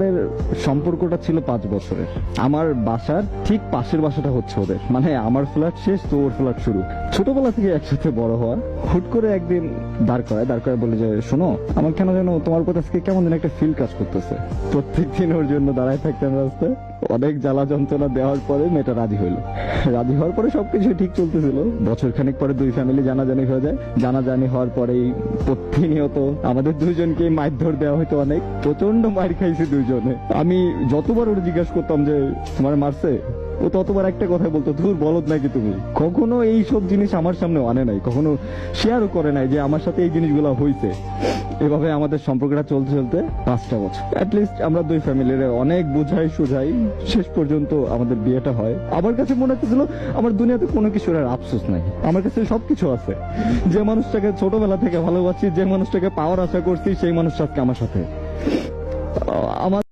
ওদের সম্পর্কটা ছিল 5 বছরের। আমার বাসার ঠিক পাশের বাসাটা হচ্ছে ওদের, মানে আমার ফ্ল্যাট শেষ তো ওর ফ্ল্যাট শুরু। ছোটবেলা থেকে একসাথে বড় হওয়া। হুট করে একদিন দাঁড় করায় বলে যে, শোনো, আমার কেন যেন তোমার কথা আজকে কেমন যেন একটা ফিল কাজ করতেছে। প্রত্যেকদিন ওর জন্য দাঁড়ায় থাকতাম রাস্তায়। অনেক জ্বালা যন্ত্রণা দেওয়ার পরে মেয়েটা রাজি হইলো। রাজি হওয়ার পরে সবকিছু ঠিক চলতেছিল। বছর খানিক পরে দুই ফ্যামিলি জানাজানি হয়ে যায়। জানাজানি হওয়ার পরেই প্রতিনিয়ত আমাদের দুইজনকে মারধর দেওয়া হয়তো, অনেক প্রচন্ড মার খাইছি দুইজনে। আমি যতবার ওর জিজ্ঞাসা করতাম যে তোমার মারছে, ও ততবার একটা কথা বলতো, ধুর বলদ নাকি তুমি। কখনো এই সব জিনিস আমার সামনে আনে নাই, কখনো শেয়ারও করে নাই যে আমার সাথে এই জিনিসগুলো হয়েছে। এভাবে আমাদের সম্পর্কটা চলতে চলতে 5টা বছর অ্যাটলিস্ট আমরা দুই ফ্যামিলির অনেক বুঝাই সুঝাই শেষ পর্যন্ত আমাদের বিয়েটা হয়। আমার কাছে মনে হচ্ছিল আমার দুনিয়াতে কোনো কিছুর আর আফসোস নাই, আমার কাছে সবকিছু আছে। যে মানুষটাকে ছোটবেলা থেকে ভালোবাসি, যে মানুষটাকে পাওয়ার আশা করছি, সেই মানুষটা আজকে আমার সাথে। আমার